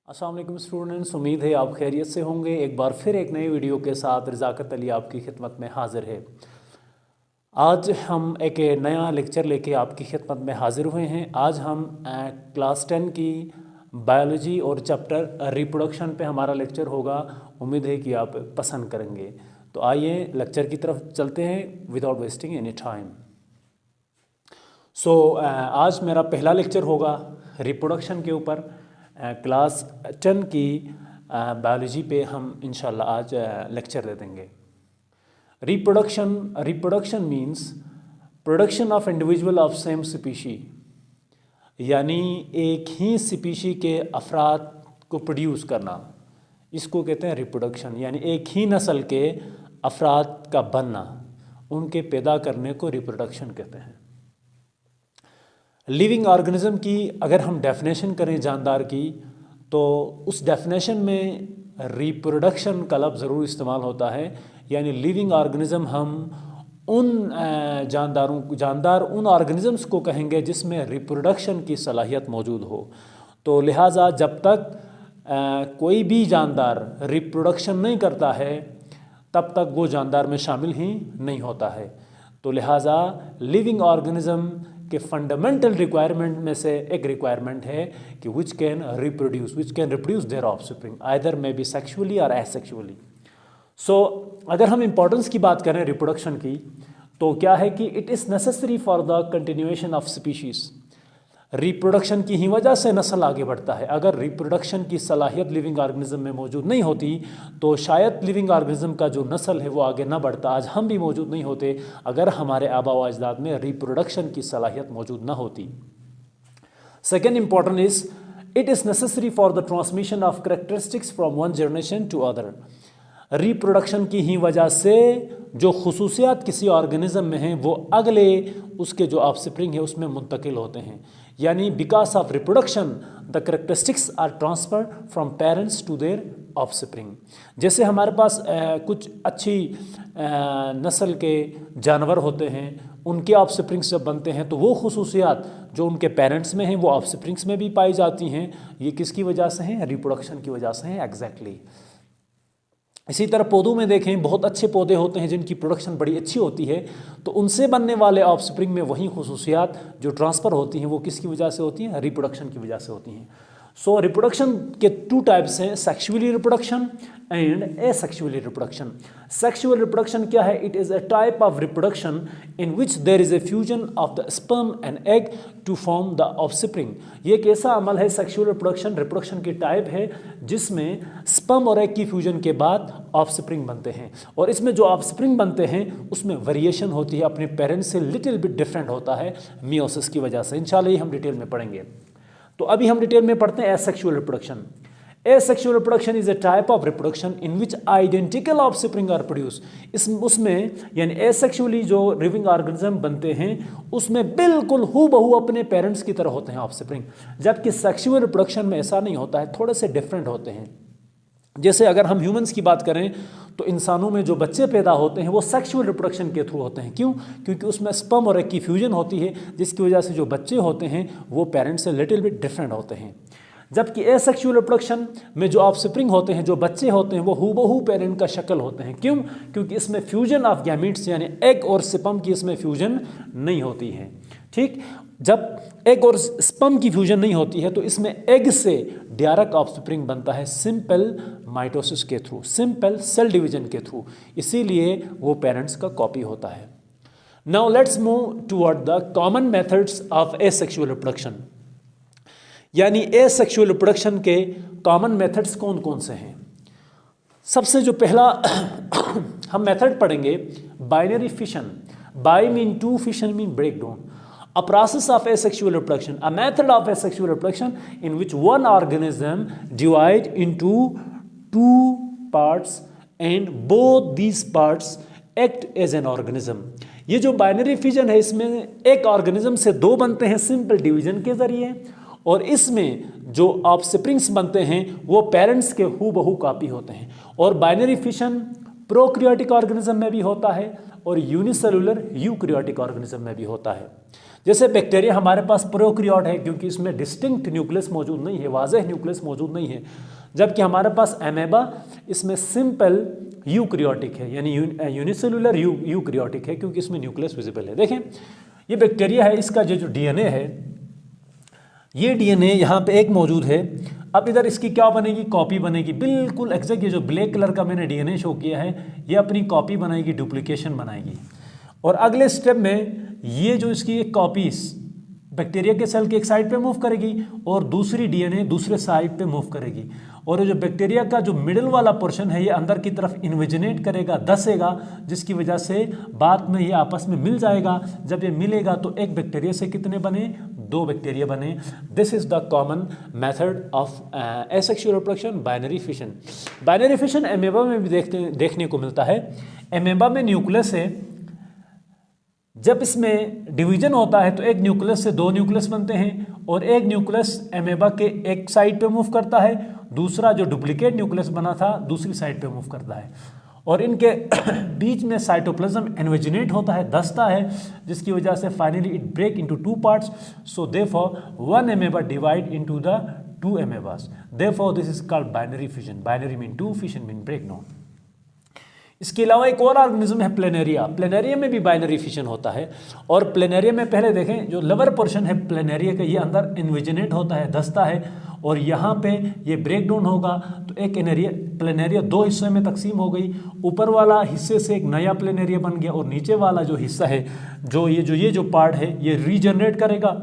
अस्सलाम वालेकुम स्टूडेंट्स, उम्मीद है आप खैरियत से होंगे। एक बार फिर एक नई वीडियो के साथ रज़ाकत अली आपकी खिदमत में हाज़िर है। आज हम एक नया लेक्चर लेके आपकी खिदमत में हाज़िर हुए हैं। आज हम क्लास 10 की बायोलॉजी और चैप्टर रिप्रोडक्शन पे हमारा लेक्चर होगा। उम्मीद है कि आप पसंद करेंगे। तो आइए लेक्चर की तरफ चलते हैं विदाउट वेस्टिंग एनी टाइम। आज मेरा पहला लेक्चर होगा रिप्रोडक्शन के ऊपर। क्लास 10 की बायोलॉजी पे हम इंशाल्लाह आज लेक्चर दे देंगे। Reproduction means production of individual of same species, यानी एक ही स्पीशी के अफराद को प्रोड्यूस करना, इसको कहते हैं रिप्रोडक्शन। यानी एक ही नस्ल के अफराद का बनना, उनके पैदा करने को रिप्रोडक्शन कहते हैं। लिविंग ऑर्गेनिज्म की अगर हम डेफिनेशन करें जानदार की, तो उस डेफिनेशन में रिप्रोडक्शन का लफ्ज़ ज़रूर इस्तेमाल होता है। यानी लिविंग ऑर्गेनिज्म हम उन जानदार उन ऑर्गेनिजम्स को कहेंगे जिसमें रिप्रोडक्शन की सलाहियत मौजूद हो। तो लिहाजा जब तक कोई भी जानदार रिप्रोडक्शन नहीं करता है तब तक वो जानदार में शामिल ही नहीं होता है। तो लिहाजा लिविंग ऑर्गेनिज्म के फंडामेंटल रिक्वायरमेंट में से एक रिक्वायरमेंट है कि which can reproduce there offspring either may be sexually और एसेक्सुअली। सो अगर हम इम्पोर्टेंस की बात करें रिप्रोडक्शन की, तो क्या है कि it is necessary for the continuation of species. Reproduction की ही वजह से नस्ल आगे बढ़ता है। अगर रिप्रोडक्शन की सलाहियत लिविंग ऑर्गेनिज्म में मौजूद नहीं होती तो शायद लिविंग ऑर्गेनिज्म का जो नस्ल है वो आगे ना बढ़ता। आज हम भी मौजूद नहीं होते अगर हमारे आबा व अजदाद में रिप्रोडक्शन की सलाहियत मौजूद ना होती। Second important is it is necessary for the transmission of characteristics from one generation to other. Reproduction की ही वजह से जो खुसूसियात किसी ऑर्गेनिज्म में हैं वो अगले उसके जो ऑफस्प्रिंग है उसमें मुंतकिल होते हैं। यानी because of reproduction the characteristics are transferred from parents to their offspring. जैसे हमारे पास कुछ अच्छी नस्ल के जानवर होते हैं, उनके ऑफस्प्रिंग्स जब बनते हैं तो वो खुसूसियात जो उनके पेरेंट्स में हैं वो ऑफस्प्रिंग्स में भी पाई जाती हैं। ये किसकी वजह से हैं? रिप्रोडक्शन की वजह से हैं। एग्जैक्टली इसी तरह पौधों में देखें, बहुत अच्छे पौधे होते हैं जिनकी प्रोडक्शन बड़ी अच्छी होती है, तो उनसे बनने वाले ऑफस्प्रिंग में वही खुसूसियात जो ट्रांसफ़र होती हैं वो किसकी वजह से होती हैं? रिप्रोडक्शन की वजह से होती हैं। सो रिप्रोडक्शन के टू टाइप्स हैं, sexually reproduction and asexually reproduction. Sexual reproduction क्या है? It is a type of reproduction in which there is a fusion of the sperm and egg to form the offspring. ये एक ऐसा अमल है, sexual reproduction की type है जिसमें sperm और एग की फ्यूजन के बाद ऑफस्प्रिंग बनते हैं। और इसमें जो ऑफस्प्रिंग बनते हैं उसमें वेरिएशन होती है, अपने पेरेंट्स से लिटिल बिट डिफरेंट होता है मियोसिस की वजह से। इंशाल्लाह ये हम डिटेल में पढ़ेंगे। तो अभी हम डिटेल में पढ़ते हैं asexual reproduction. Asexual reproduction is a type of reproduction in which identical offspring are produced। उसमें यानी asexually जो लिविंग ऑर्गेनिज्म बनते हैं उसमें बिल्कुल हूबहू अपने पेरेंट्स की तरह होते हैं ऑफस्प्रिंग, जबकि सेक्सुअल रिप्रोडक्शन में ऐसा नहीं होता है, थोड़े से डिफरेंट होते हैं। जैसे अगर हम ह्यूमंस की बात करें तो इंसानों में जो बच्चे पैदा होते हैं वो सेक्सुअल रिप्रोडक्शन के थ्रू होते हैं। क्यों? क्योंकि उसमें स्पर्म और एग की फ्यूजन होती है जिसकी वजह से जो बच्चे होते हैं वो पेरेंट्स से लिटिल बिट डिफरेंट होते हैं। जबकि एसेक्सुअल रिप्रोडक्शन में जो ऑफस्प्रिंग होते हैं, जो बच्चे होते हैं, वो हूबहू पेरेंट का शक्ल होते हैं। क्यों? क्योंकि इसमें फ्यूजन ऑफ गैमीट्स यानी एग और स्पर्म की इसमें फ्यूजन नहीं होती है। ठीक, जब एग और स्पर्म की फ्यूजन नहीं होती है तो इसमें एग से डायरेक्ट ऑफस्प्रिंग बनता है सिंपल माइटोसिस के थ्रू, सिंपल सेल डिवीजन के थ्रू, इसीलिए वो पेरेंट्स का कॉपी होता है। Now let's move toward the common methods of asexual reproduction. यानी एसेक्सुअल रिप्रोडक्शन के कॉमन मेथड्स कौन कौन से हैं? सबसे जो पहला हम मेथड पढ़ेंगे binary fission. By mean two, fission mean break down. A process of asexual reproduction, a method of asexual reproduction in which one organism divide into two parts and both these parts act as an organism। ये जो binary fission है इसमें एक organism से दो बनते हैं simple division के जरिए, और इसमें जो ऑफस्प्रिंग्स बनते हैं वो पेरेंट्स के हूबहू कॉपी होते हैं। और बाइनरी फिशन प्रोक्रियोटिक ऑर्गेनिज्म में भी होता है और यूनिसेलुलर यूकैरियोटिक ऑर्गेनिज्म में भी होता है। जैसे बैक्टीरिया हमारे पास प्रोकैरियोट है क्योंकि इसमें डिस्टिंक्ट न्यूक्लियस मौजूद नहीं है, वाज़ेह न्यूक्लियस मौजूद नहीं है, जबकि हमारे पास एमेबा इसमें सिंपल यूकैरियोटिक है, यानी यूनिसेलुलर यूकैरियोटिक है क्योंकि इसमें न्यूक्लियस विजिबल है। देखें ये बैक्टीरिया है, इसका जो डीएनए है, ये डीएनए यहाँ पे एक मौजूद है। अब इधर इसकी क्या बनेगी, कॉपी बनेगी, बिल्कुल एग्जैक्ट। ये जो ब्लैक कलर का मैंने डीएनए शो किया है ये अपनी कॉपी बनाएगी, डुप्लीकेशन बनाएगी। और अगले स्टेप में ये जो इसकी एक कॉपी बैक्टीरिया के सेल के एक साइड पे मूव करेगी और दूसरी डीएनए दूसरे साइड पे मूव करेगी। और ये जो बैक्टीरिया का जो मिडिल वाला पोर्शन है ये अंदर की तरफ इन्विजिनेट करेगा, धसेगा, जिसकी वजह से बाद में ये आपस में मिल जाएगा। जब ये मिलेगा तो एक बैक्टीरिया से कितने बने, 2 बैक्टीरिया बने। This is the common method of asexual reproduction, binary fission. Binary fission amoeba में भी देखने को मिलता है। एमेबा में न्यूक्लियस है, जब इसमें डिवीजन होता है तो एक न्यूक्लियस से 2 न्यूक्लियस बनते हैं और एक न्यूक्लियस एमेबा के एक साइड पे मूव करता है, दूसरा जो डुप्लीकेट न्यूक्लियस बना था दूसरी साइड पे मूव करता है। और इनके बीच में साइटोप्लाज्म इन्वेजिनेट होता है, धसता है, जिसकी वजह से finally it break into 2 parts. So therefore 1 amoeba divide into the 2 amoebas। Therefore this is called binary fission. Binary mean 2, fission mean break down. इसके अलावा एक और ऑर्गेनिज्म है प्लेनेरिया। प्लेनेरिया में भी बाइनरी फिशन होता है। और प्लेनेरिया में पहले देखें, जो लोअर पोर्शन है प्लेनेरिया का ये अंदर इन्विजिनेट होता है, धसता है, और यहाँ पे ये ब्रेक डाउन होगा तो एक प्लेनेरिया 2 हिस्सों में तकसीम हो गई। ऊपर वाला हिस्से से एक नया प्लेनेरिया बन गया और नीचे वाला जो हिस्सा है, ये जो पार्ट है ये रीजनरेट करेगा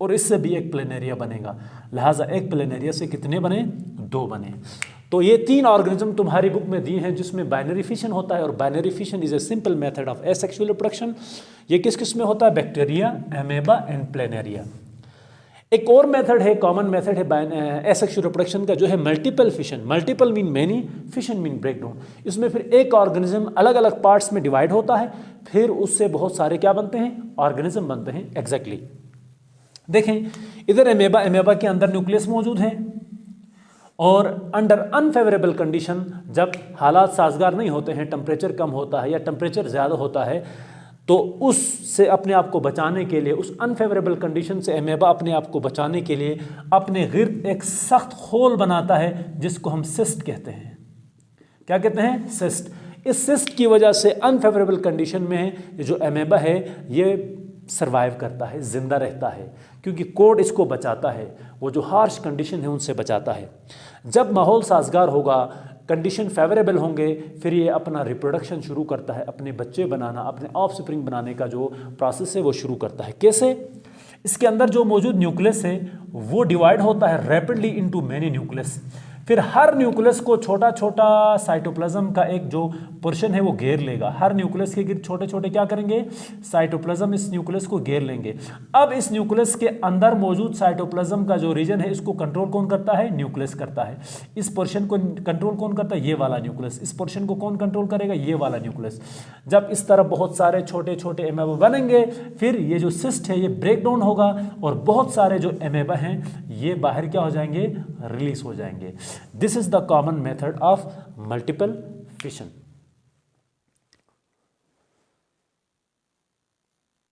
और इससे भी एक प्लेनेरिया बनेगा। लिहाजा एक प्लेनेरिया से कितने बने, 2 बने। तो ये 3 ऑर्गेनिज्म तुम्हारी बुक में दिए हैं जिसमें बाइनरी फिशन होता है। और binary fission is a simple method of asexual reproduction. ये किस किस में होता है, बैक्टीरिया, एमेबा एंड प्लेनेरिया। एक और मेथड है, कॉमन मेथड है एसेक्सुअल रिप्रोडक्शन का, जो है multiple fission. Multiple mean many, fission mean breakdown. इसमें फिर एक ऑर्गेनिज्म अलग अलग पार्ट्स में डिवाइड होता है, फिर उससे बहुत सारे क्या बनते हैं, ऑर्गेनिज्म बनते हैं। एग्जैक्टली देखें इधर एमेबा के अंदर न्यूक्लियस मौजूद है और अंडर अनफेवरेबल कंडीशन, जब हालात साजगार नहीं होते हैं, टेम्परेचर कम होता है या टेम्परेचर ज़्यादा होता है, तो उससे अपने आप को बचाने के लिए, उस अनफेवरेबल कंडीशन से एमेबा अपने आप को बचाने के लिए अपने गिर्द एक सख्त खोल बनाता है जिसको हम सिस्ट कहते हैं। क्या कहते हैं, सिस्ट। इस सिस्ट की वजह से अनफेवरेबल कंडीशन में जो एमेबा है ये सर्वाइव करता है, जिंदा रहता है, क्योंकि कोड इसको बचाता है, वो जो हार्श कंडीशन है उनसे बचाता है। जब माहौल साजगार होगा, कंडीशन फेवरेबल होंगे, फिर ये अपना रिप्रोडक्शन शुरू करता है, अपने बच्चे बनाना, अपने ऑफस्प्रिंग बनाने का जो प्रोसेस है वो शुरू करता है। कैसे, इसके अंदर जो मौजूद न्यूक्लियस है वो डिवाइड होता है रैपिडली इनटू मैनी न्यूक्लियस। फिर हर न्यूक्लियस को छोटा छोटा साइटोप्लाज्म का एक जो पोर्शन है वो घेर लेगा। हर न्यूक्लियस के गिर्द छोटे छोटे क्या करेंगे, साइटोप्लाज्म इस न्यूक्लियस को घेर लेंगे। अब इस न्यूक्लियस के अंदर मौजूद साइटोप्लाज्म का जो रीजन है इसको कंट्रोल कौन करता है, न्यूक्लियस करता है। इस पोर्शन को कंट्रोल कौन करता है, ये वाला न्यूक्लियस। इस पोर्शन को कौन कंट्रोल करेगा, ये वाला न्यूक्लियस। जब इस तरह बहुत सारे छोटे छोटे एमेबा बनेंगे, फिर ये जो सिस्ट है ये ब्रेक डाउन होगा और बहुत सारे जो एमेबा हैं ये बाहर क्या हो जाएंगे, रिलीज हो जाएंगे। This is the common method of multiple fission.